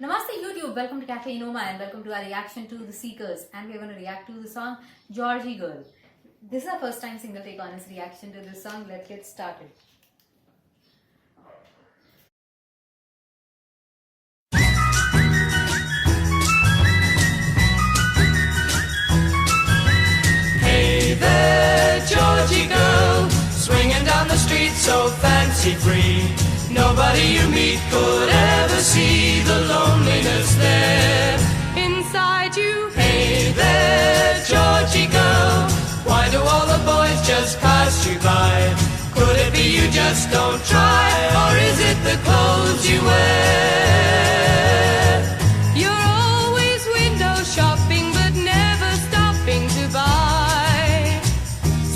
Namaste YouTube, welcome to Cafe Inoma and welcome to our reaction to The Seekers, and we're going to react to the song Georgie Girl. This is our first time single take honest reaction to this song. Let's get started. Hey there, Georgie girl, swinging down the street so fancy free. Nobody you meet could ever see the loneliness there inside you. Hey there, Georgie girl, why do all the boys just pass you by? Could it be you just don't try, or is it the clothes you wear? You're always window shopping but never stopping to buy.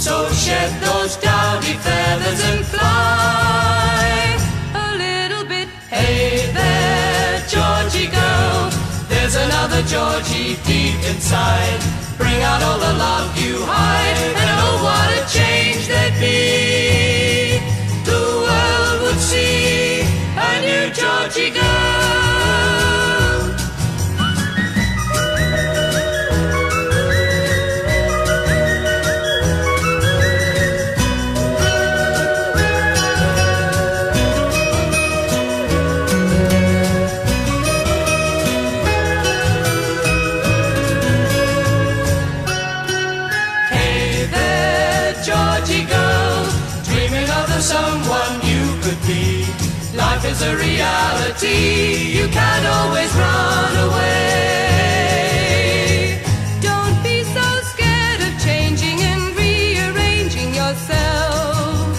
So shed those dowdy feathers and fly a little bit. Hey there, Georgie girl, there's another Georgie deep inside. Bring out all the love you hide, and oh what a change there'd be. The world would see a new Georgie girl. Georgie girl, dreaming of the someone you could be. Life is a reality, you can't always run away. Don't be so scared of changing and rearranging yourself.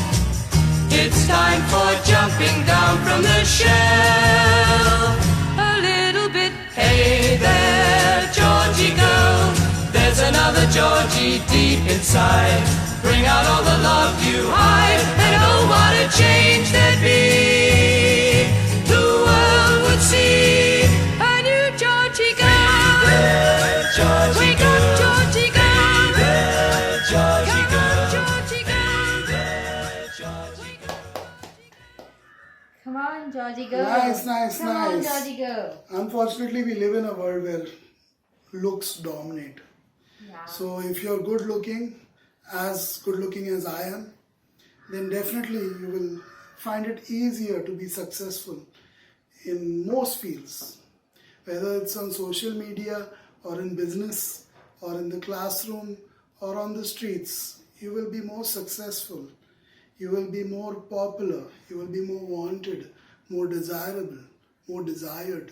It's time for jumping down from the shelf a little bit. Hey there, Georgie girl, there's another Georgie deep inside. Bring out all the love you hide, and oh what a change there'd be. The world would see a new Georgie girl. Hey there, Georgie Wake girl. Up, Georgie girl. Hey there, Georgie girl. Georgie girl. Hey there, Georgie girl. Come on, Georgie girl. Nice. Come on, Georgie girl. Unfortunately, we live in a world where looks dominate. Yeah. So if you're good looking as I am, then definitely you will find it easier to be successful in most fields. Whether it's on social media or in business or in the classroom or on the streets, you will be more successful. You will be more popular. You will be more wanted, more desirable, more desired.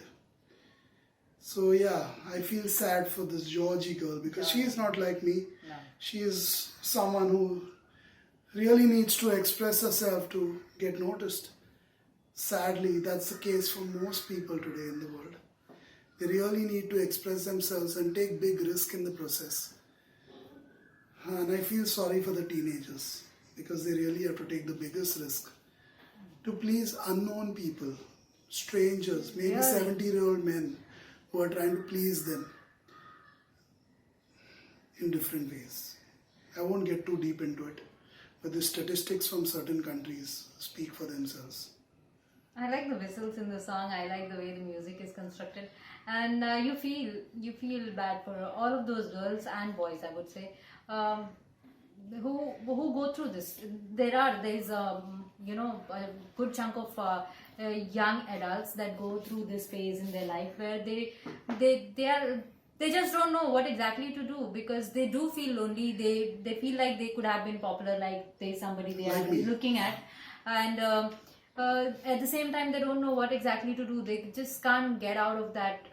So yeah, I feel sad for this Georgie girl because she is not like me. No. She is someone who really needs to express herself to get noticed. Sadly, that's the case for most people today in the world. They really need to express themselves and take big risk in the process. And I feel sorry for the teenagers because they really have to take the biggest risk to please unknown people, strangers, maybe 70-year-old men who are trying to please them in different ways. I won't get too deep into it, but the statistics from certain countries speak for themselves. I like the whistles in the song. I like the way the music is constructed, and you feel bad for all of those girls and boys, I would say, who go through this. There's a good chunk of young adults that go through this phase in their life where they just don't know what exactly to do, because they do feel lonely. They feel like they could have been popular, like there's somebody they are looking at, and at the same time they don't know what exactly to do. They just can't get out of that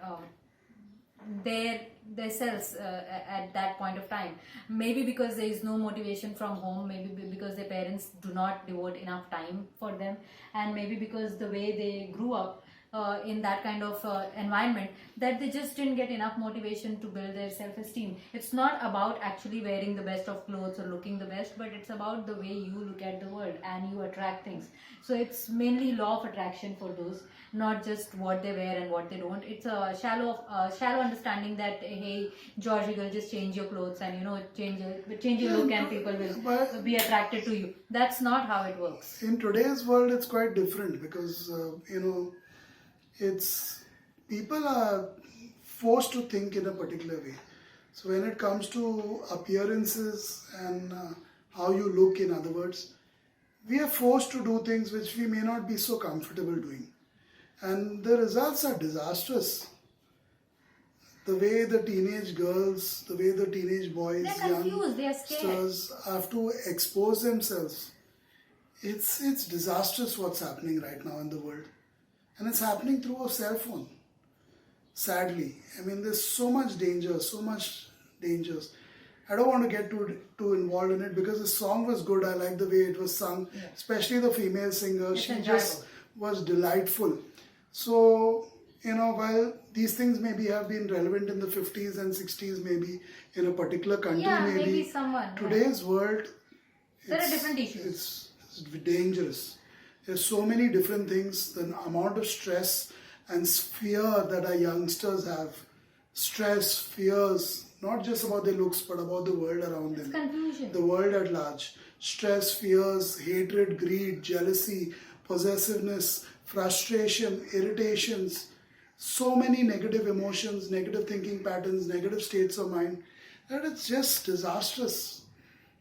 their selves at that point of time. Maybe because there is no motivation from home, maybe because their parents do not devote enough time for them, and maybe because the way they grew up in that kind of environment, that they just didn't get enough motivation to build their self-esteem. It's not about actually wearing the best of clothes or looking the best, but it's about the way you look at the world and you attract things. So it's mainly law of attraction for those, not just what they wear and what they don't. It's a shallow understanding that hey, Georgie girl, just change your clothes and change your look and people will be attracted to you. That's not how it works. In today's world, it's quite different because it's people are forced to think in a particular way. So when it comes to appearances and how you look, in other words, we are forced to do things which we may not be so comfortable doing. And the results are disastrous. The way the teenage girls, the way the teenage boys, They're confused, they are scared. youngsters have to expose themselves. It's disastrous what's happening right now in the world. And it's happening through a cell phone. Sadly. I mean, there's so much dangers. I don't want to get too involved in it because the song was good. I like the way it was sung, especially the female singer. It's She enjoyable. just was delightful. So, while these things maybe have been relevant in the 50s and 60s, maybe in a particular country, Yeah, maybe someone, yeah. Today's world, There are different issues. it's dangerous. There's so many different things. The amount of stress and fear that our youngsters have. Stress, fears, not just about their looks, but about the world around It's them. confusion. The world at large. Stress, fears, hatred, greed, jealousy, possessiveness, frustration, irritations. So many negative emotions, negative thinking patterns, negative states of mind, that it's just disastrous.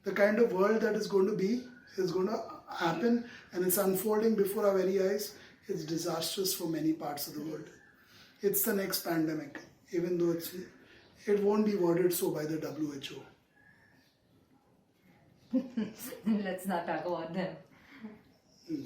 The kind of world that is going to happen, and it's unfolding before our very eyes. It's disastrous for many parts of the world. It's the next pandemic, even though it won't be worded so by the WHO. Let's not talk about them. Yeah.